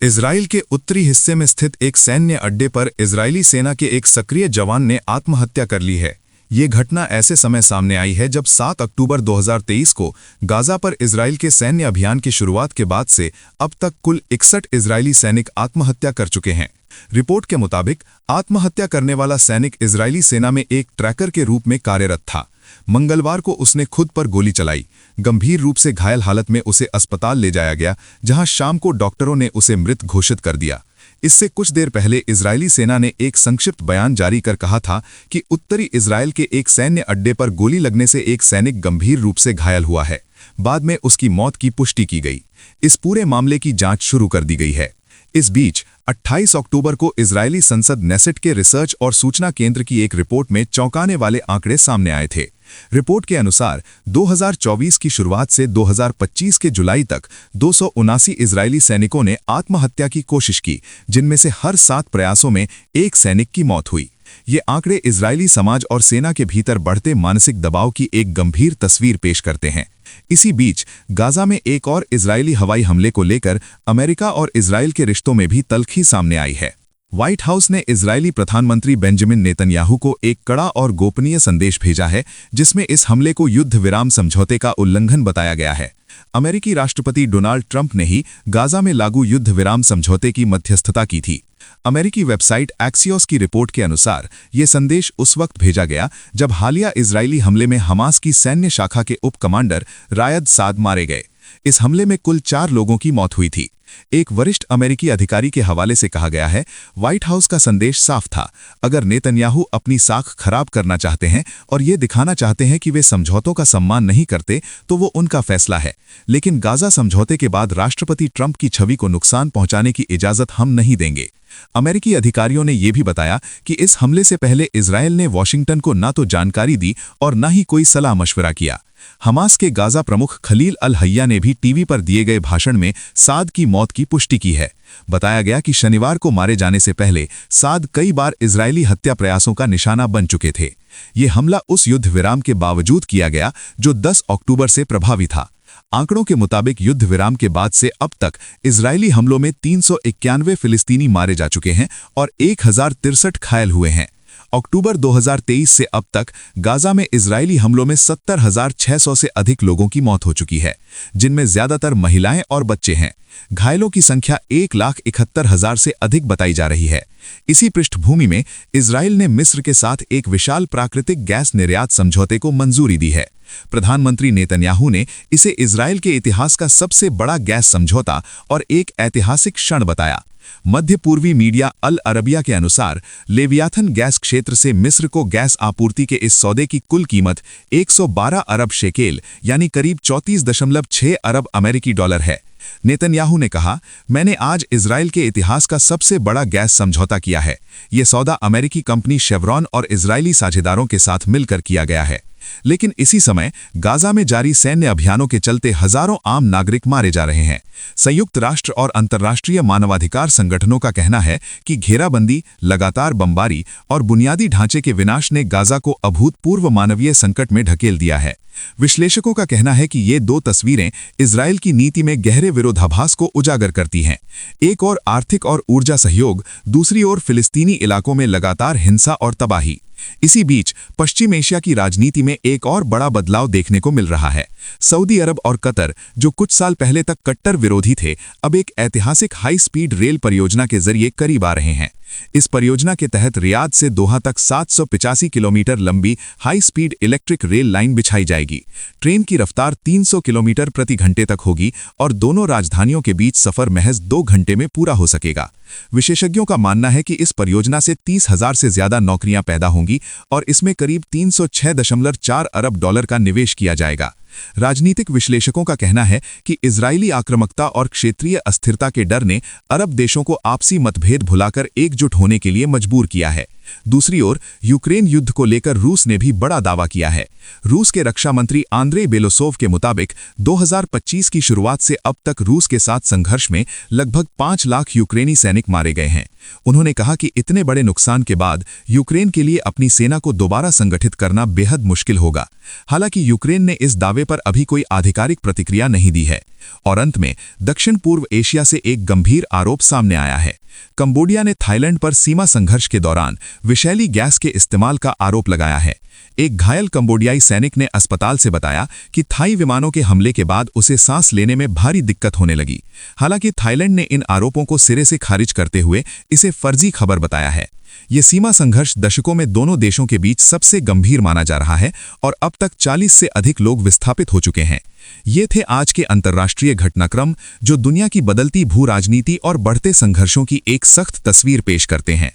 Israel के उत्तरी हिस्से में स्थित एक सैन्य अड्डे पर इजरायली सेना के एक सक्रिय जवान ने आत्महत्या कर ली है। ये घटना ऐसे समय सामने आई है जब 7 अक्टूबर 2023 को गाजा पर इजराइल के सैन्य अभियान की शुरुआत के बाद से अब तक कुल 61 इजरायली सैनिक आत्महत्या कर चुके हैं। रिपोर्ट के मुताबिक आत्महत्या करने वाला सैनिक इजरायली सेना में एक ट्रैकर के रूप में कार्यरत था। मंगलवार को उसने खुद पर गोली चलाई। गंभीर रूप से घायल हालत में उसे अस्पताल ले जाया गया, जहां शाम को डॉक्टरों ने उसे मृत घोषित कर दिया। इससे कुछ देर पहले इजरायली सेना ने एक संक्षिप्त बयान जारी कर कहा था कि उत्तरी इजराइल के एक सैन्य अड्डे पर गोली लगने से एक सैनिक गंभीर रूप से घायल हुआ है। बाद में उसकी मौत की पुष्टि की गई। इस पूरे मामले की जांच शुरू कर दी गई है। इस बीच 28 अक्टूबर को इजरायली संसद नेसेट के रिसर्च और सूचना केंद्र की एक रिपोर्ट में चौंकाने वाले आंकड़े सामने आए थे। रिपोर्ट के अनुसार 2024 की शुरुआत से 2025 के जुलाई तक 279 इजरायली सैनिकों ने आत्महत्या की कोशिश की, जिनमें से हर 7 प्रयासों में एक सैनिक की मौत हुई। ये आंकड़े इजरायली समाज और सेना के भीतर बढ़ते मानसिक दबाव की एक गंभीर तस्वीर पेश करते हैं। इसी बीच गाजा में एक और इजरायली हवाई हमले को लेकर अमेरिका और इजराइल के रिश्तों में भी तल्खी सामने आई है। व्हाइट हाउस ने इजरायली प्रधानमंत्री बेंजामिन नेतन्याहू को एक कड़ा और गोपनीय संदेश भेजा है, जिसमें इस हमले को युद्ध विराम समझौते का उल्लंघन बताया गया है। अमेरिकी राष्ट्रपति डोनाल्ड ट्रंप ने ही गाजा में लागू युद्ध विराम समझौते की मध्यस्थता की थी। अमेरिकी वेबसाइट एक्सियोस की रिपोर्ट के अनुसार ये संदेश उस वक्त भेजा गया जब हालिया इजरायली हमले में हमास की सैन्य शाखा के उप कमांडर रायद साद मारे गए। इस हमले में कुल 4 लोगों की मौत हुई थी। एक वरिष्ठ अमेरिकी अधिकारी के हवाले से कहा गया है, व्हाइट हाउस का संदेश साफ था। अगर नेतन्याहू अपनी साख खराब करना चाहते हैं और ये दिखाना चाहते हैं कि वे समझौतों का सम्मान नहीं करते, तो वो उनका फैसला है। लेकिन गाजा समझौते के बाद राष्ट्रपति ट्रंप की छवि को नुकसान पहुंचाने की इजाजत हम नहीं देंगे। अमेरिकी अधिकारियों ने यह भी बताया कि इस हमले से पहले इजरायल ने वॉशिंगटन को न तो जानकारी दी और न ही कोई सलाह मशवरा किया। हमास के गाजा प्रमुख खलील अल हय्या ने भी टीवी पर दिए गए भाषण में साद की मौत की पुष्टि की है। बताया गया कि शनिवार को मारे जाने से पहले साद कई बार इजरायली हत्या प्रयासों का निशाना बन चुके थे। ये हमला उस युद्ध विराम के बावजूद किया गया जो 10 अक्टूबर से प्रभावी था। आंकड़ों के मुताबिक युद्ध विराम के बाद से अब तक इजरायली हमलों में 391 फिलिस्तीनी मारे जा चुके हैं और 1063 घायल हुए हैं। अक्टूबर 2023 से अब तक गाजा में इजरायली हमलों में 70,600 से अधिक लोगों की मौत हो चुकी है, जिनमें ज्यादातर महिलाएं और बच्चे हैं। घायलों की संख्या 1,71,000 से अधिक बताई जा रही है। इसी पृष्ठभूमि में इजराइल ने मिस्र के साथ एक विशाल प्राकृतिक गैस निर्यात समझौते को मंजूरी दी है। प्रधानमंत्री नेतन्याहू ने इसे इजराइल के इतिहास का सबसे बड़ा गैस समझौता और एक ऐतिहासिक क्षण बताया। मध्य पूर्वी मीडिया अल अरबिया के अनुसार लेवियाथन गैस क्षेत्र से मिस्र को गैस आपूर्ति के इस सौदे की कुल कीमत 112 अरब शेकेल यानी करीब 34.6 अरब अमेरिकी डॉलर है। नेतन्याहू ने कहा, मैंने आज इजराइल के इतिहास का सबसे बड़ा गैस समझौता किया है। यह सौदा अमेरिकी कंपनी शेवरॉन और इजरायली साझेदारों के साथ मिलकर किया गया है। लेकिन इसी समय गाजा में जारी सैन्य अभियानों के चलते हजारों आम नागरिक मारे जा रहे हैं। संयुक्त राष्ट्र और अंतर्राष्ट्रीय मानवाधिकार संगठनों का कहना है कि घेराबंदी, लगातार बमबारी और बुनियादी ढांचे के विनाश ने गाजा को अभूतपूर्व मानवीय संकट में ढकेल दिया है। विश्लेषकों का कहना है कि ये 2 तस्वीरें इजराइल की नीति में गहरे विरोधाभास को उजागर करती हैं। एक ओर आर्थिक और ऊर्जा सहयोग, दूसरी ओर फिलिस्तीनी इलाकों में लगातार हिंसा और तबाही। इसी बीच पश्चिम एशिया की राजनीति में एक और बड़ा बदलाव देखने को मिल रहा है। सऊदी अरब और कतर, जो कुछ साल पहले तक कट्टर विरोधी थे, अब एक ऐतिहासिक हाई स्पीड रेल परियोजना के जरिए करीब आ रहे हैं। इस परियोजना के तहत रियाद से दोहा तक 785 किलोमीटर लंबी high speed electric rail line बिछाई जाएगी। ट्रेन की रफ्तार 300 किलोमीटर प्रति घंटे तक होगी और दोनों राजधानियों के बीच सफर महज 2 घंटे में पूरा हो सकेगा। विशेषज्ञों का मानना है कि इस परियोजना से 30,000 से ज्यादा नौकरियां पैदा होंगी और इसमें करीब 306.4 अरब डॉलर का निवेश किया जाएगा। राजनीतिक विश्लेषकों का कहना है कि इजरायली आक्रामकता और क्षेत्रीय अस्थिरता के डर ने अरब देशों को आपसी मतभेद भुलाकर एकजुट होने के लिए मजबूर किया है। दूसरी ओर यूक्रेन युद्ध को लेकर रूस ने भी बड़ा दावा किया है। रूस के रक्षा मंत्री आंद्रे बेलोसोव के मुताबिक 2025 की शुरुआत से अब तक रूस के साथ संघर्ष में लगभग 5 लाख यूक्रेनी सैनिक मारे गए हैं। उन्होंने कहा कि इतने बड़े नुकसान के बाद यूक्रेन के लिए अपनी सेना को दोबारा संगठित करना बेहद मुश्किल होगा। हालांकि यूक्रेन ने इस दावे पर अभी कोई आधिकारिक प्रतिक्रिया नहीं दी है। और अंत में दक्षिण पूर्व एशिया से एक गंभीर आरोप सामने आया है। कंबोडिया ने थाईलैंड पर सीमा संघर्ष के दौरान विषैली गैस के इस्तेमाल का आरोप लगाया है। एक घायल कंबोडियाई सैनिक ने अस्पताल से बताया कि थाई विमानों के हमले के बाद उसे सांस लेने में भारी दिक्कत होने लगी। हालांकि थाईलैंड ने इन आरोपों को सिरे से खारिज करते हुए इसे फर्जी खबर बताया है। ये सीमा संघर्ष दशकों में दोनों देशों के बीच सबसे गंभीर माना जा रहा है और अब तक 40 से अधिक लोग विस्थापित हो चुके हैं। ये थे आज के अंतर्राष्ट्रीय घटनाक्रम जो दुनिया की बदलती भू राजनीति और बढ़ते संघर्षों की एक सख्त तस्वीर पेश करते हैं।